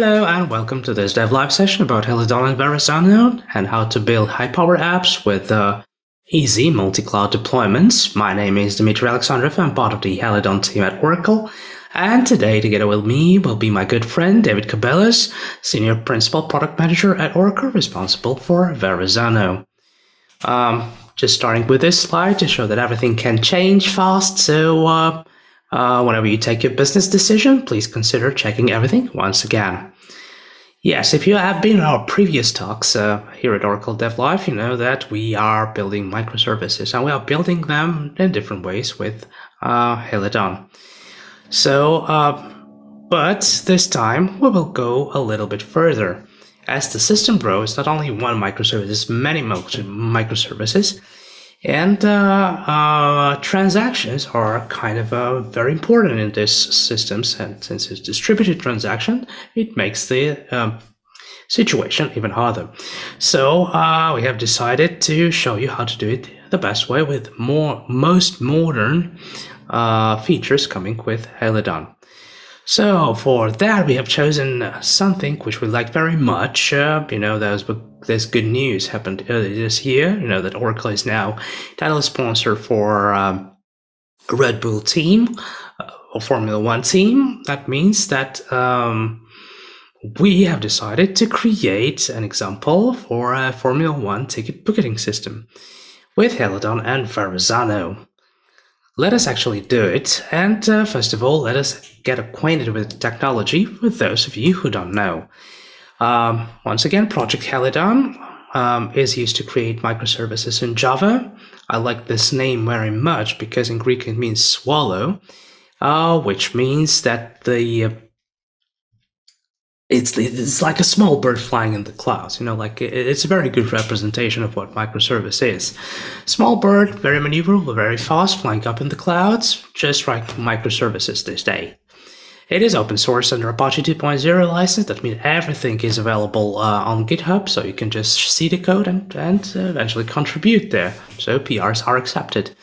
Hello and welcome to this dev live session about Helidon and Verrazzano and how to build high-power apps with easy multi-cloud deployments. My name is Dmitry Alexandrov. I'm part of the Helidon team at Oracle. And today, together with me, will be my good friend David Cabelus, Senior Principal Product Manager at Oracle, responsible for Verrazzano. Just starting with this slide to show that everything can change fast, so whenever you take your business decision, please consider checking everything once again. Yes, if you have been in our previous talks here at Oracle Dev Live, you know that we are building microservices, and we are building them in different ways with Helidon. So, but this time we will go a little bit further. As the system grows, not only one microservice, many microservices, and transactions are kind of very important in these systems. And since it's distributed transaction, it makes the situation even harder. So we have decided to show you how to do it the best way with most modern features coming with Helidon. So for that, we have chosen something which we like very much. You know, there's good news happened earlier this year. You know that Oracle is now title sponsor for a Red Bull team, or Formula One team. That means that we have decided to create an example for a Formula One ticket booking system with Helidon and Verrazzano. Let us actually do it, and first of all, let us get acquainted with the technology for those of you who don't know. Once again, Project Helidon is used to create microservices in Java. I like this name very much because in Greek it means swallow, which means that it's like a small bird flying in the clouds, you know, like it's a very good representation of what microservice is. Small bird, very maneuverable, very fast, flying up in the clouds, just like microservices this day. It is open source under Apache 2.0 license. That means everything is available on GitHub, so you can just see the code and eventually contribute there. So PRs are accepted.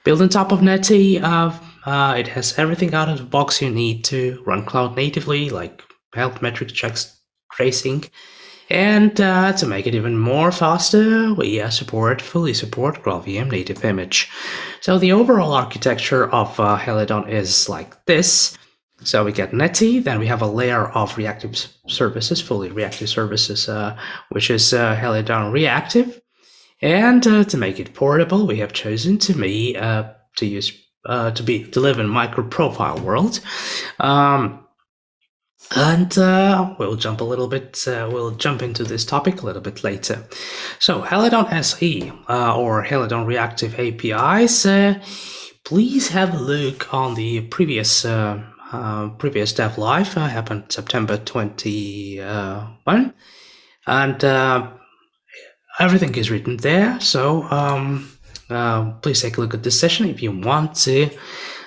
Built on top of Netty, it has everything out of the box you need to run cloud natively, like health metrics, checks, tracing, and to make it even more faster, we fully support GraalVM native image. So the overall architecture of Helidon is like this. So we get Netty, then we have a layer of reactive services, fully reactive services, which is Helidon Reactive. And to make it portable, we have chosen to live in micro-profile world. And we'll jump into this topic a little bit later. So Helidon SE or Helidon Reactive APIs, please have a look on the previous Dev Live, happened September 21, and everything is written there. So please take a look at this session if you want to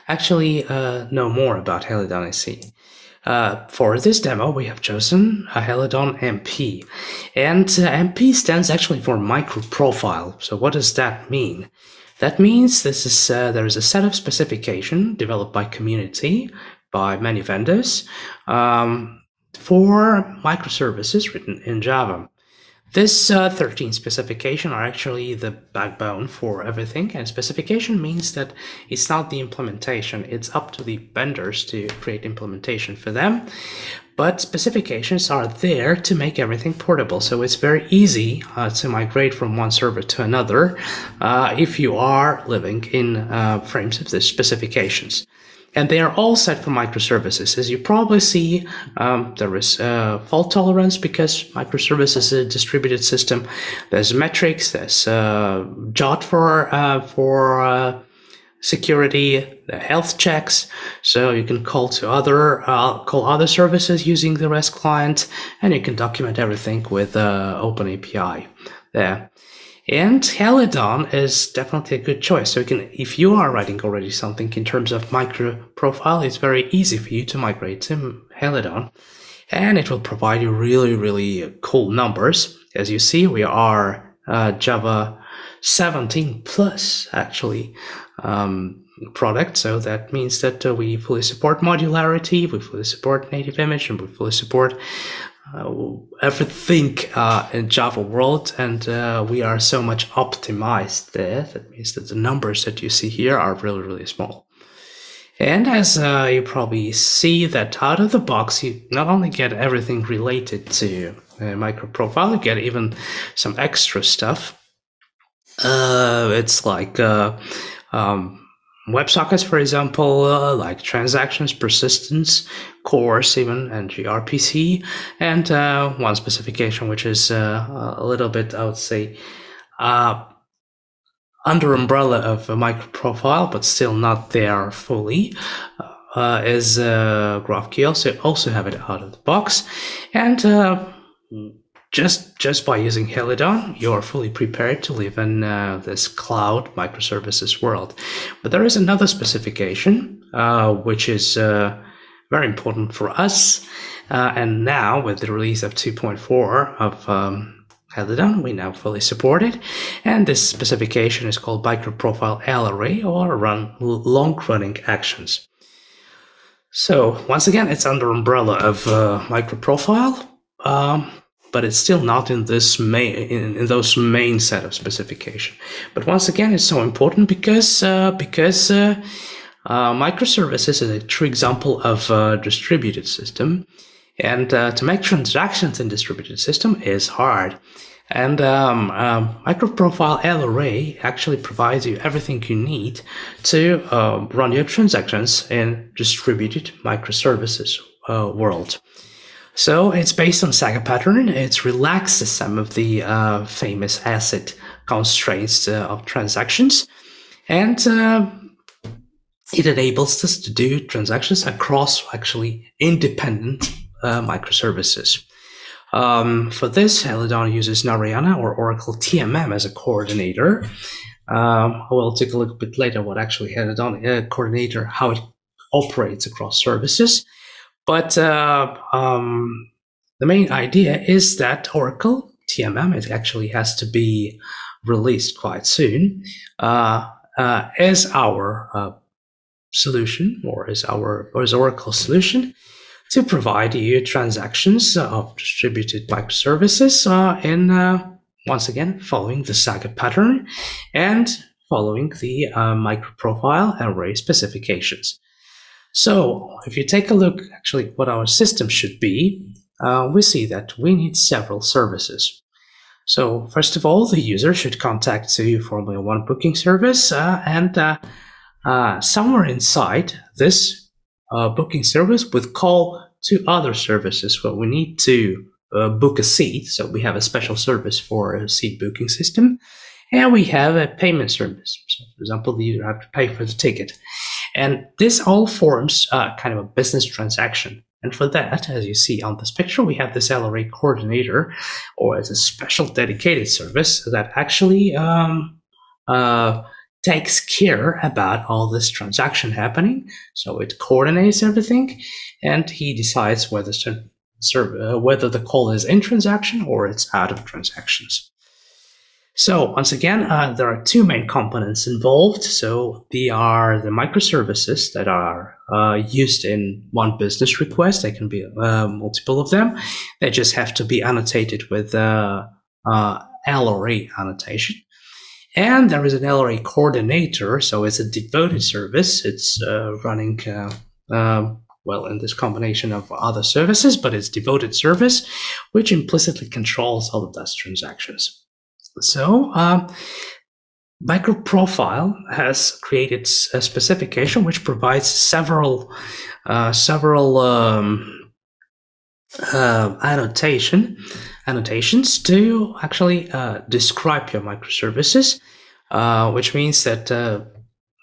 actually know more about Helidon SE. For this demo, we have chosen a Helidon MP, and MP stands actually for micro profile. So what does that mean? That means there is a set of specification developed by community, by many vendors, for microservices written in Java. This 13 specification are actually the backbone for everything, and specification means that it's not the implementation, it's up to the vendors to create implementation for them, but specifications are there to make everything portable, so it's very easy to migrate from one server to another if you are living in frames of the specifications. And they are all set for microservices. As you probably see, there is fault tolerance because microservices is a distributed system. There's metrics, there's JOT for security, the health checks. So you can call other services using the REST client, and you can document everything with OpenAPI there. And Helidon is definitely a good choice. So if you are writing already something in terms of micro profile, it's very easy for you to migrate to Helidon, and it will provide you really, really cool numbers. As you see, we are Java 17 plus actually product. So that means that we fully support modularity, we fully support native image, and we fully support everything in Java world, and we are so much optimized there. That means that the numbers that you see here are really, really small. And as you probably see, that out of the box, you not only get everything related to micro profile, you get even some extra stuff. It's like WebSockets, for example, like transactions, persistence, cores, even, and gRPC, and one specification which is a little bit, I would say, under umbrella of a micro profile, but still not there fully, is GraphQL. So you also have it out of the box, and just by using Helidon, you are fully prepared to live in this cloud microservices world. But there is another specification which is very important for us, and now with the release of 2.4 of Helidon, we now fully support it, and this specification is called microprofile L-array, or long-running actions. So once again, it's under umbrella of microprofile, but it's still not in this in those main set of specification. But once again, it's so important because microservices is a true example of a distributed system. And to make transactions in distributed system is hard. And microprofile L-array actually provides you everything you need to run your transactions in distributed microservices world. So it's based on Saga pattern. It relaxes some of the famous ACID constraints of transactions, and it enables us to do transactions across actually independent microservices. For this, Helidon uses Narayana or Oracle TMM as a coordinator. I will take a look a bit later what actually Helidon coordinator, how it operates across services. But the main idea is that Oracle TMM, it actually has to be released quite soon, as our solution, or as Oracle solution, to provide you transactions of distributed microservices in, once again, following the Saga pattern and following the microprofile array specifications. So if you take a look actually what our system should be, we see that we need several services. So first of all, the user should contact the Formula 1 booking service, and somewhere inside this booking service would call to other services where we need to book a seat. So we have a special service for a seat booking system, and we have a payment service. So for example, the user have to pay for the ticket. And this all forms kind of a business transaction. And for that, as you see on this picture, we have this L-array coordinator, or as a special dedicated service that actually takes care about all this transaction happening. So it coordinates everything, and he decides whether the call is in transaction or it's out of transactions. So once again, there are two main components involved. So they are the microservices that are used in one business request. They can be multiple of them. They just have to be annotated with L-array annotation. And there is an L-array coordinator, so it's a devoted service. It's running, well, in this combination of other services, but it's devoted service, which implicitly controls all of those transactions. So microprofile has created a specification which provides several annotations to actually describe your microservices, which means that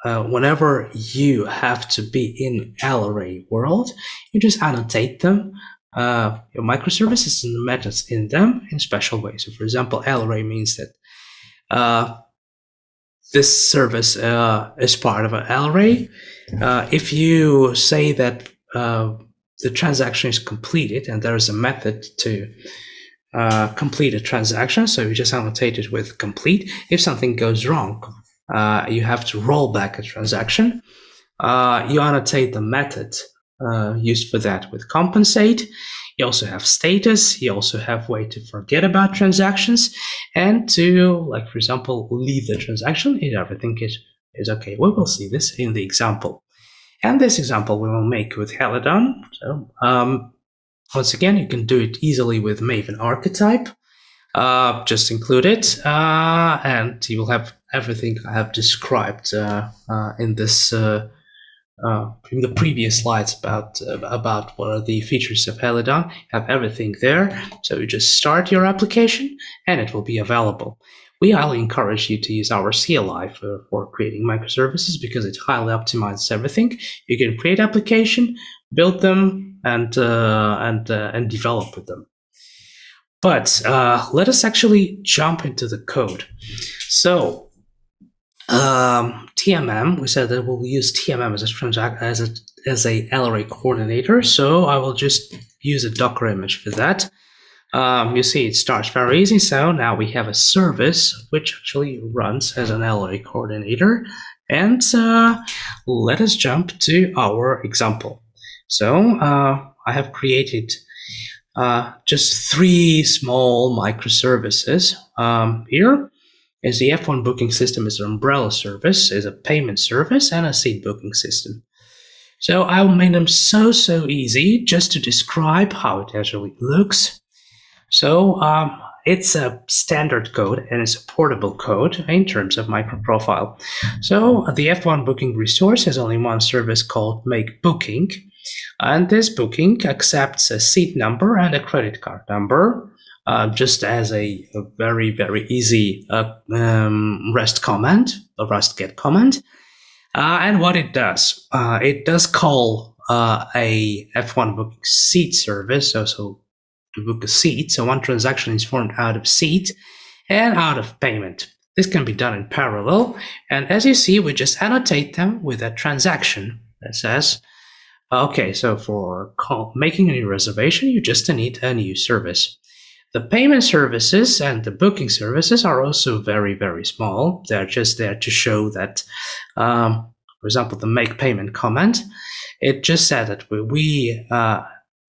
whenever you have to be in L-array world, you just annotate them, your microservices and the methods in them in special ways. So for example, L-array means that this service is part of an L-array. If you say that the transaction is completed and there is a method to complete a transaction. So you just annotate it with complete. If something goes wrong, you have to roll back a transaction. You annotate the method used for that with compensate. You also have status. You also have way to forget about transactions and to, like, for example, leave the transaction if everything is okay. We will see this in the example. And this example we will make with Helidon. So once again, you can do it easily with Maven Archetype. Just include it, and you will have everything I have described in this in the previous slides about what are the features of Helidon. You have everything there, so you just start your application, and it will be available. We highly encourage you to use our CLI for creating microservices because it highly optimizes everything. You can create application, build them, and develop with them. But let us actually jump into the code. So TMM, we said that we'll use TMM as a LRA coordinator. So I will just use a Docker image for that. You see, it starts very easy. So now we have a service which actually runs as an LRA coordinator. And let us jump to our example. So I have created just 3 small microservices. Here is the F1 booking system is an umbrella service, is a payment service, and a seat booking system. So I made them so easy just to describe how it actually looks. So it's a standard code and it's a portable code in terms of microprofile. So the F1 booking resource has only one service called make booking. And this booking accepts a seat number and a credit card number, just as a very easy REST command, a REST GET command. And what it does call a F1 booking seat service, so to book a seat. So one transaction is formed out of seat and out of payment. This can be done in parallel. And as you see, we just annotate them with a transaction that says, okay, so for making a new reservation, you just need a new service. The payment services and the booking services are also very small. They're just there to show that, for example, the make payment command, it just said that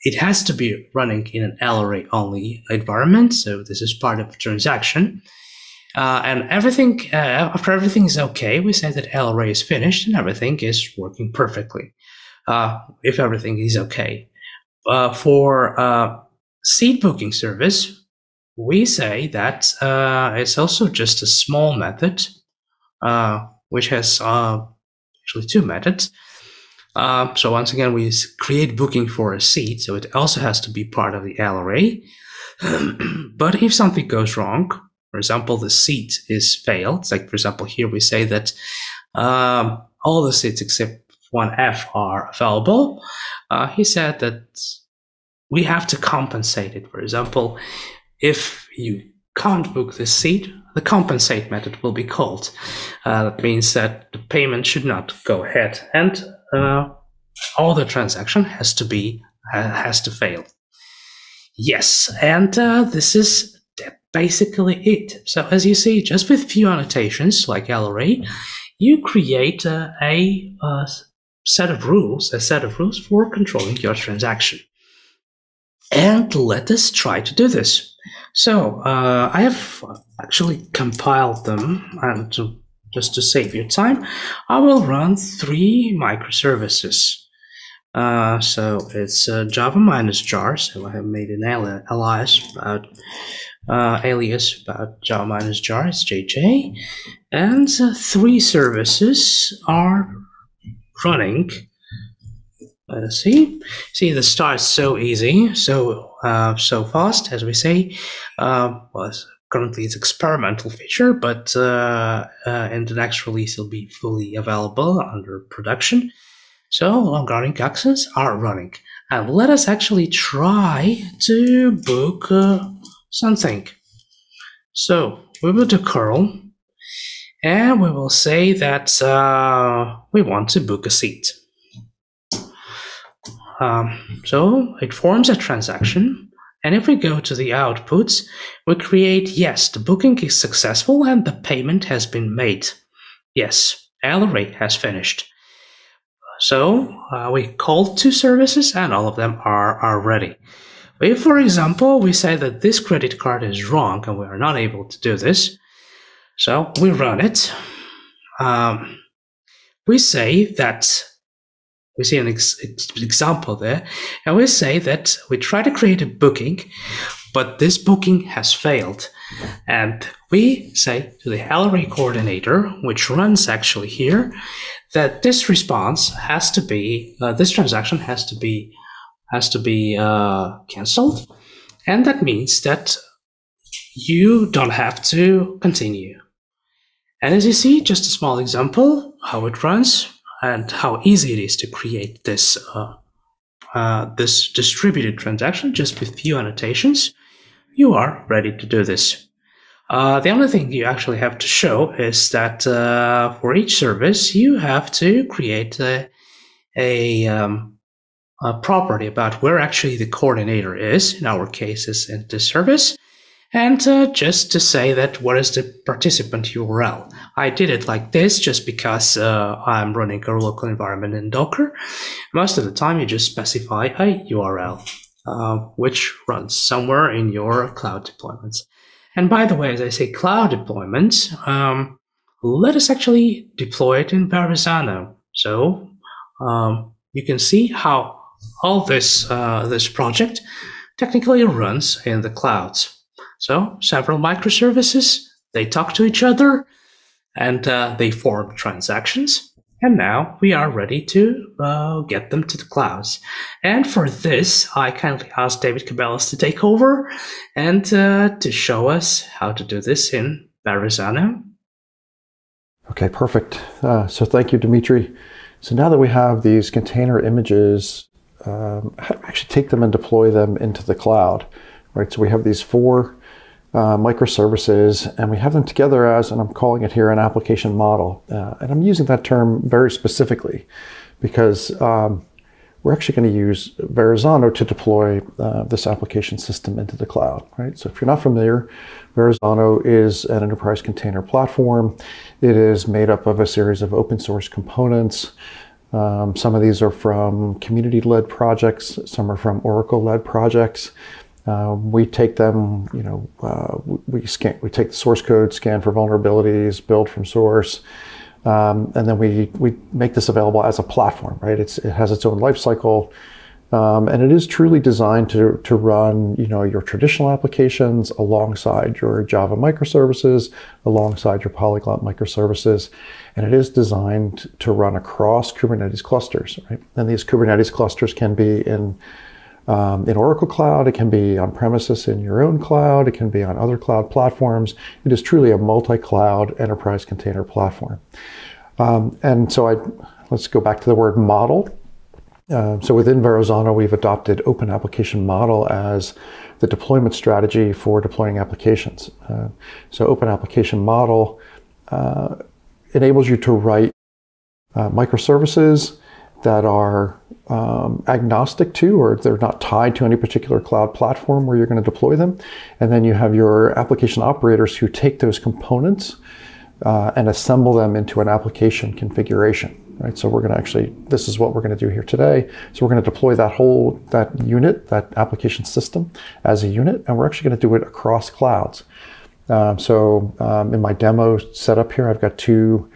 it has to be running in an LRA only environment. So this is part of the transaction. And everything, after everything is okay, we say that LRA is finished and everything is working perfectly. If everything is okay. For seat booking service, we say that it's also just a small method, which has actually 2 methods. So once again, we create booking for a seat, so it also has to be part of the LRA. But if something goes wrong, for example, the seat is failed, like for example, here we say that all the seats except 1F are available. He said that we have to compensate it. For example, if you can't book the seat, the compensate method will be called. That means that the payment should not go ahead, and all the transaction has to fail. Yes, and this is basically it. So as you see, just with few annotations like LRA, you create a set of rules for controlling your transaction. And let us try to do this. So I have actually compiled them, and just to save your time, I will run 3 microservices. So it's Java -jar. So I have made an alias about Java -jar. It's JJ, and 3 services are running. Let us see. See, the start is so easy, so fast, as we say. Well, currently it's experimental feature, but in the next release it'll be fully available under production. So long-running actions are running, and let us actually try to book something. So we will do curl, and we will say that we want to book a seat. So it forms a transaction, And if we go to the outputs, we create, yes, the booking is successful and the payment has been made. Yes, LRA has finished. So we called 2 services and all of them are ready. If, for example, we say that this credit card is wrong and we are not able to do this, so we run it. We say that, we see an example there, and we say that we try to create a booking, but this booking has failed. And we say to the LRA coordinator, which runs actually here, that this response has to be, this transaction has to be cancelled. And that means that you don't have to continue. And as you see, just a small example, how it runs and how easy it is to create this, this distributed transaction just with few annotations. You are ready to do this. The only thing you actually have to show is that for each service, you have to create a property about where actually the coordinator is. In our case, is in this service. And just to say that what is the participant URL. I did it like this just because I'm running a local environment in Docker. Most of the time, you just specify a URL, which runs somewhere in your cloud deployments. And by the way, as I say cloud deployments, let us actually deploy it in Verrazzano. So you can see how all this, this project technically runs in the clouds. So several microservices, they talk to each other, and they form transactions. And now we are ready to get them to the clouds. And for this, I kindly asked David Cabelus to take over and to show us how to do this in Verrazzano. Okay, perfect. So thank you, Dmitry. So now that we have these container images, how do we actually take them and deploy them into the cloud? Right. So we have these 4 microservices, and we have them together as, and I'm calling it here, an application model. And I'm using that term very specifically because we're actually going to use Verrazzano to deploy this application system into the cloud, right? So if you're not familiar, Verrazzano is an enterprise container platform. It is made up of a series of open source components. Some of these are from community-led projects. Some are from Oracle-led projects. We take them, you know, we take the source code, scan for vulnerabilities, build from source, and then we make this available as a platform, right? It has its own life cycle, and it is truly designed to run, you know, your traditional applications alongside your Java microservices, alongside your Polyglot microservices, and it is designed to run across Kubernetes clusters, right? And these Kubernetes clusters can be in Oracle Cloud, it can be on premises in your own cloud, it can be on other cloud platforms. It is truly a multi-cloud enterprise container platform. And so let's go back to the word model. So within Verrazzano, we've adopted Open Application Model as the deployment strategy for deploying applications. So Open Application Model enables you to write microservices that are agnostic to, or they're not tied to any particular cloud platform where you're going to deploy them. And then you have your application operators who take those components and assemble them into an application configuration, right? So we're going to actually, this is what we're going to do here today. So we're going to deploy that unit, that application system as a unit, and we're actually going to do it across clouds. In my demo setup here, I've got 2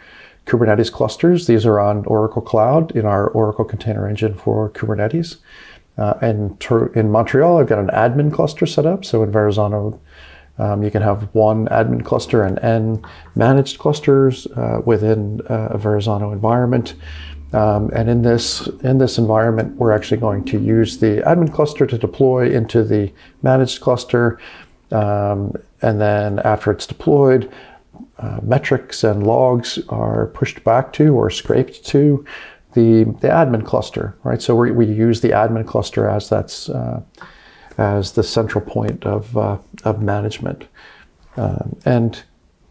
Kubernetes clusters. These are on Oracle Cloud in our Oracle Container Engine for Kubernetes. And in Montreal, I've got an admin cluster set up. So in Verrazzano, you can have 1 admin cluster and N managed clusters within a Verrazzano environment. And in this environment, we're actually going to use the admin cluster to deploy into the managed cluster. And then after it's deployed, metrics and logs are pushed back to or scraped to the admin cluster, right? So we use the admin cluster as as the central point of management. And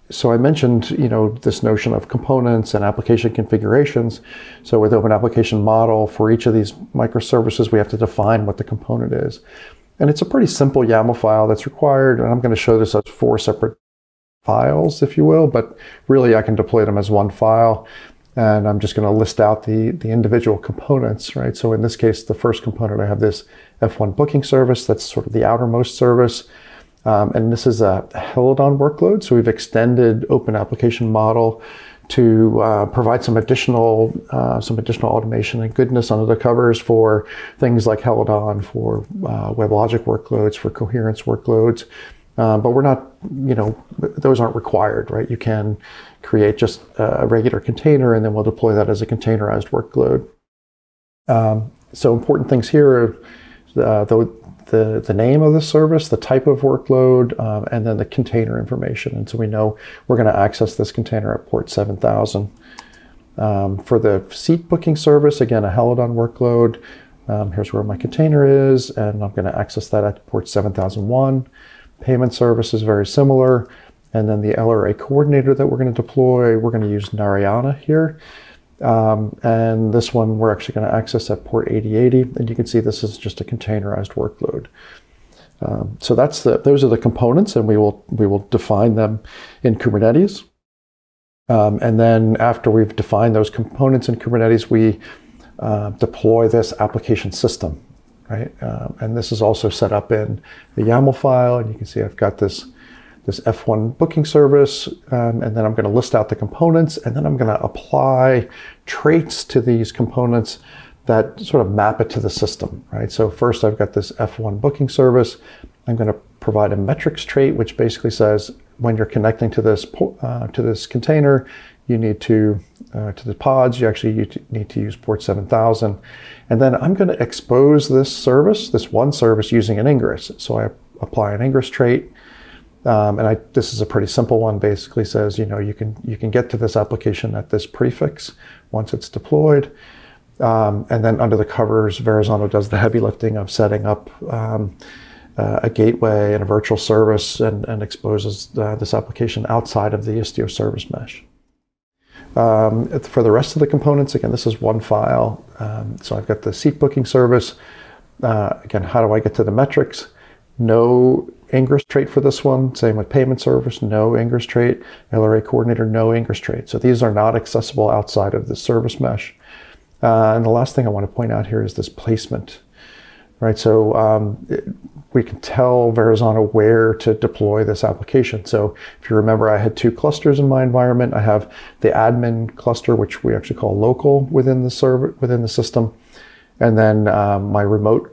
so I mentioned, you know, this notion of components and application configurations. So with Open Application Model, for each of these microservices, we have to define what the component is. And it's a pretty simple YAML file that's required. And I'm going to show this as 4 separate files, if you will, but really I can deploy them as one file. And I'm just going to list out the individual components, right? So in this case, the first component, I have this F1 booking service. That's sort of the outermost service. And this is a Helidon workload. So we've extended Open Application Model to provide some additional automation and goodness under the covers for things like Helidon, for WebLogic workloads, for coherence workloads. But we're not, those aren't required, right? You can create just a regular container and then we'll deploy that as a containerized workload. So important things here are the name of the service, the type of workload, and then the container information. And so we know we're going to access this container at port 7000. For the seat booking service, again, a Helidon workload. Here's where my container is, and I'm going to access that at port 7001. Payment service is very similar. And then the LRA coordinator that we're going to deploy, we're going to use Narayana here. And this one we're actually going to access at port 8080. And you can see this is just a containerized workload. So those are the components, and we will define them in Kubernetes. And then after we've defined those components in Kubernetes, we deploy this application system, right? And this is also set up in the YAML file, and you can see I've got this F1 booking service, and then I'm going to list out the components, and then I'm going to apply traits to these components that sort of map it to the system, right? So first I've got this F1 booking service. I'm going to provide a metrics trait, which basically says when you're connecting to this container, you need to the pods, you need to use port 7000. And then I'm going to expose this one service using an ingress. So I apply an ingress trait. And this is a pretty simple one. Basically says, you can get to this application at this prefix once it's deployed. And then under the covers, Verrazzano does the heavy lifting of setting up a gateway and a virtual service and exposes this application outside of the Istio service mesh. For the rest of the components, again, this is one file. So I've got the seat booking service. Again, how do I get to the metrics? No ingress trait for this one. Same with payment service, no ingress trait. LRA coordinator, no ingress trait. So these are not accessible outside of the service mesh. And the last thing I want to point out here is this placement, right? So we can tell Verrazzano where to deploy this application. So if you remember, I had 2 clusters in my environment. I have the admin cluster, which we actually call local within the system, and then my remote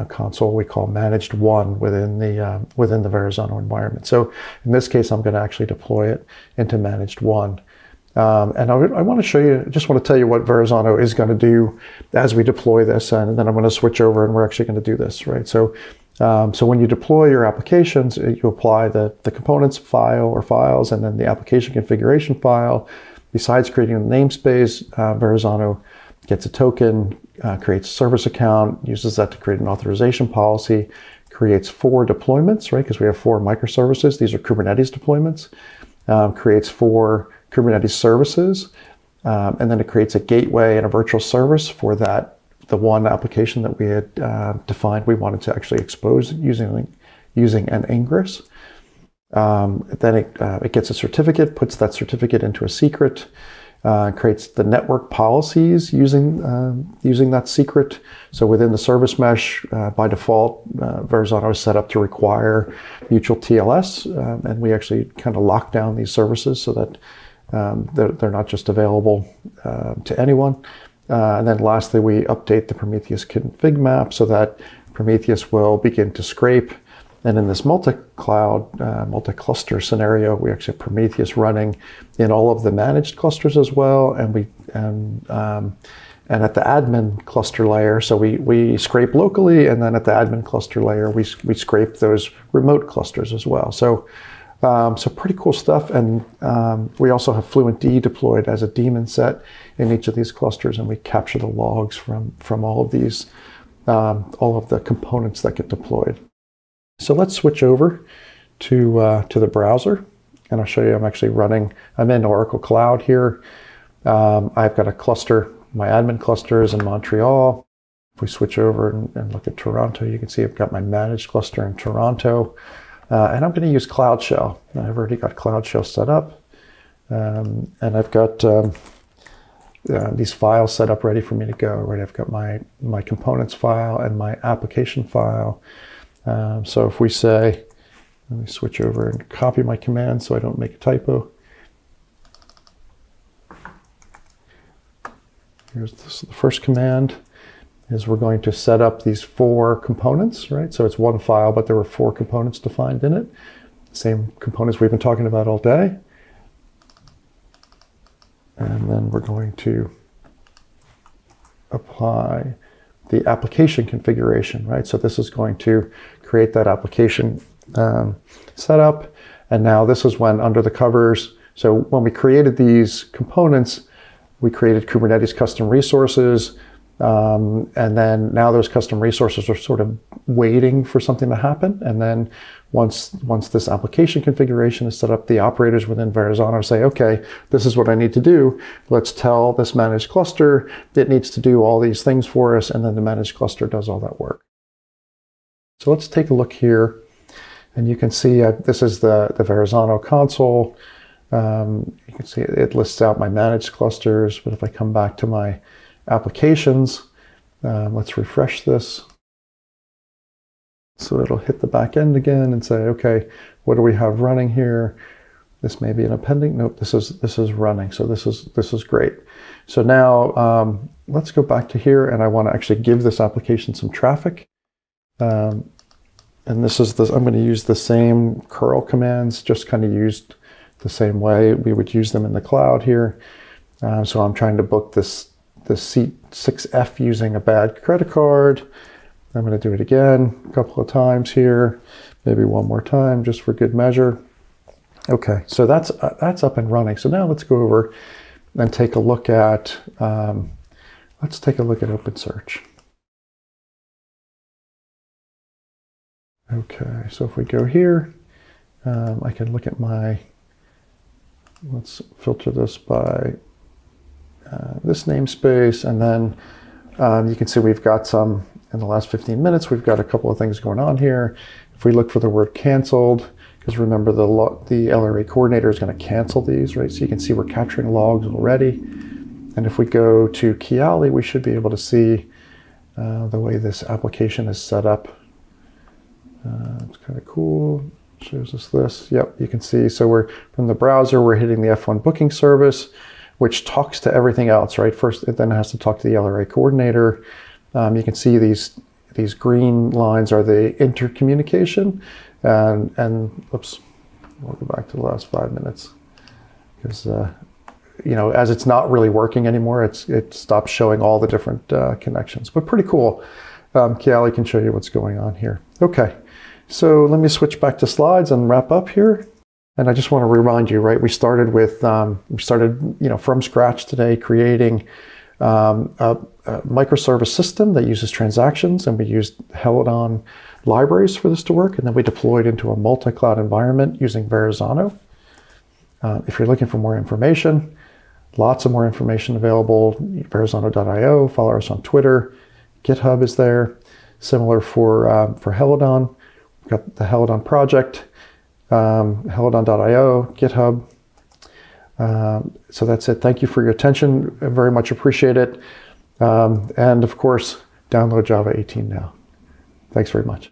console we call managed one within the Verrazzano environment. So in this case, I'm going to actually deploy it into managed one. And I want to show you, just want to tell you what Verrazzano is going to do as we deploy this, and then I'm going to switch over and we're actually going to do this, right? So when you deploy your applications, you apply the components file or files, and then the application configuration file. Besides creating a namespace, Verrazzano gets a token, creates a service account, uses that to create an authorization policy, creates 4 deployments, right? Because we have 4 microservices. These are Kubernetes deployments. Creates 4 Kubernetes services, and then it creates a gateway and a virtual service for the one application that we had defined we wanted to actually expose using an ingress. Then it gets a certificate, puts that certificate into a secret, creates the network policies using that secret. So within the service mesh, by default, Verrazzano is set up to require mutual TLS, and we actually kind of lock down these services so that they're not just available to anyone. And then lastly, we update the Prometheus config map so that Prometheus will begin to scrape. And in this multi-cloud, multi-cluster scenario, we actually have Prometheus running in all of the managed clusters as well. And at the admin cluster layer, so we scrape locally, and then at the admin cluster layer, we scrape those remote clusters as well. So pretty cool stuff. And we also have FluentD deployed as a daemon set in each of these clusters, and we capture the logs from all of these, all of the components that get deployed. So let's switch over to the browser, and I'll show you. I'm in Oracle Cloud here. I've got a cluster. My admin cluster is in Montreal. If we switch over and look at Toronto, you can see I've got my managed cluster in Toronto. And I'm going to use Cloud Shell. I've already got Cloud Shell set up. And I've got these files set up ready for me to go. Right, I've got my components file and my application file. So if we say, let me switch over and copy my command so I don't make a typo. Here's the first command. Is we're going to set up these 4 components, right? So it's one file, but there were 4 components defined in it. Same components we've been talking about all day. And then we're going to apply the application configuration, right? So this is going to create that application setup. And now this is when under the covers, so when we created these components, we created Kubernetes custom resources. And then now those custom resources are sort of waiting for something to happen. And then once this application configuration is set up, the operators within Verrazzano say, okay, this is what I need to do. Let's tell this managed cluster it needs to do all these things for us. And then the managed cluster does all that work. So let's take a look here. And you can see this is the Verrazzano console. You can see it lists out my managed clusters. But if I come back to my applications, let's refresh this. So it'll hit the back end again and say, okay, what do we have running here? This may be an appending. Nope, this is running. So this is great. So now let's go back to here, and I want to actually give this application some traffic. And I'm going to use the same curl commands, just kind of used the same way we would use them in the cloud here. So I'm trying to book the seat 6F using a bad credit card. I'm going to do it again a couple of times here, maybe one more time just for good measure. Okay, so that's up and running. So now let's go over and take a look at OpenSearch. Okay, so if we go here, I can look at let's filter this by this namespace, and then you can see we've got some, in the last 15 minutes, we've got a couple of things going on here. If we look for the word canceled, because remember the LRA coordinator is going to cancel these, right? So you can see we're capturing logs already. And if we go to Kiali, we should be able to see the way this application is set up. It's kind of cool. Shows us this. Yep, you can see. So we're from the browser, we're hitting the F1 booking service, which talks to everything else, right? First, it then has to talk to the LRA coordinator. You can see these green lines are the intercommunication, and oops, we'll go back to the last 5 minutes because as it's not really working anymore, it stops showing all the different connections. But pretty cool. Kiali can show you what's going on here. Okay, so let me switch back to slides and wrap up here. And I just want to remind you, right? We started from scratch today, creating a microservice system that uses transactions, and we used Helidon libraries for this to work, and then we deployed into a multi-cloud environment using Verrazzano. If you're looking for more information, lots of more information available, verrazzano.io, follow us on Twitter, GitHub is there. Similar for Helidon, we've got the Helidon project, helidon.io, GitHub. So that's it. Thank you for your attention. I very much appreciate it. And of course, download Java 18 now. Thanks very much.